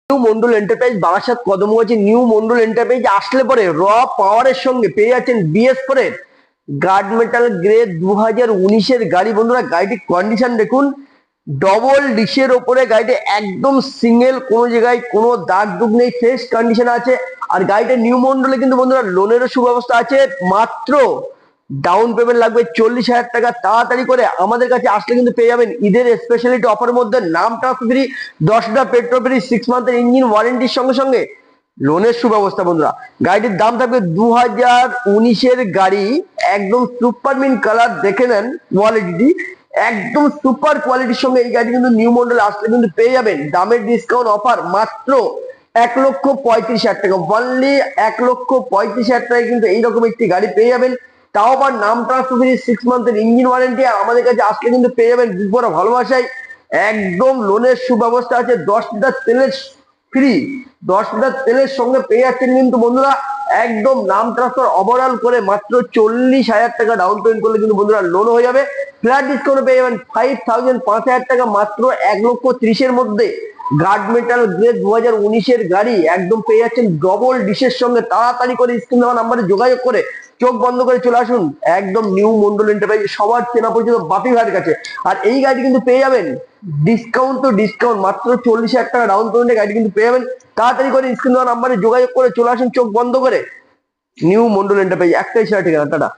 New Mondal Enterprise Barasat কদমগঞ্জে New Mondal Enterprise আসলে পরে র পাওয়ারের সঙ্গে পেয়ে যাচ্ছেন BS4 এর গার্ড মেটাল গ্রে 2019-এর গাড়ি। বন্ধুরা গাড়িটির কন্ডিশন দেখুন, ডবল ডিশের ওপরে গাড়িটা একদম সিঙ্গেল, কোনো জায়গায় কোনো দাগ দুগ নেই, ফ্রেশ কন্ডিশন আছে। আর গাড়িটা নিউ মন্ডলে কিন্তু বন্ধুরা লোনেরও সুব্যবস্থা আছে। মাত্র ডাউন পেমেন্ট লাগবে 40,000 টাকা। তাড়াতাড়ি করে আমাদের কাছে আসলে কিন্তু পেয়ে যাবেন ঈদের স্পেশালিটি অফার মধ্যে নাম ট্রান্সফার ফ্রি, 10টা পেট্রোল ফ্রি, 6 মান্থের ইঞ্জিন ওয়ারেন্টির সঙ্গে সঙ্গে লোনের সুব্যবস্থা। বন্ধুরা গাড়িটির দাম থাকবে 2019-এর গাড়ি, একদম সুপার মিন কালার, দেখে নেন কোয়ালিটি, একদম সুপার কোয়ালিটির সঙ্গে এই গাড়ি কিন্তু নিউ মডেল আসলে কিন্তু পেয়ে যাবেন। দামের ডিসকাউন্ট অফার মাত্র 1,35,000 টাকা, অনলি 1,35,000 টাকায় কিন্তু এইরকম একটি গাড়ি পেয়ে যাবেন। তাও আবার নাম ট্রান্সফার ফ্রি, 6 মান্থের ইঞ্জিন ওয়ারেন্টি। আর আমাদের কাছে আসলে কিন্তু পেয়ে যাবেন বিপরা ভালোবাসায় একদম লোনের সুব্যবস্থা আছে, 10 লিটার তেলের ফ্রি, 10 লিটার তেলের সঙ্গে পেয়ে যাচ্ছেন কিন্তু বন্ধুরা একদম নাম ট্রান্সফার ওভারঅল করে মাত্র 40,000 টাকা ডাউন পেমেন্ট করলে কিন্তু বন্ধুরা লোন হয়ে যাবে। ফ্ল্যাট ডিসকাউন্ট পেয়ে যাবেন 5,000, 5,000 টাকা মাত্র 1,30,000-এর মধ্যে গার্ড মেটাল গ্রে 2019-এর গাড়ি একদম পেয়ে যাচ্ছেন ডবল ডিশের সঙ্গে। তাড়াতাড়ি করে স্ক্রিন দেওয়া নাম্বারে যোগাযোগ করে চোখ বন্ধ করে চলে আসুন একদম নিউ মন্ডল এন্টারপ্রাইজ, সবার চেনা পরিচিত বাপি ভাইয়ের কাছে। আর এই গাড়ি কিন্তু পেয়ে যাবেন ডিসকাউন্ট, তো ডিসকাউন্ট মাত্র 40,000 টাকা ডাউন পেমেন্টে গাড়ি কিন্তু পেয়ে যাবেন। তাড়াতাড়ি করে স্ক্রিন দেওয়া নাম্বারে যোগাযোগ করে চলে আসুন চোখ বন্ধ করে নিউ মন্ডল এন্টারপ্রাইজ, একটাই সেরা ঠিকানা। টাটা।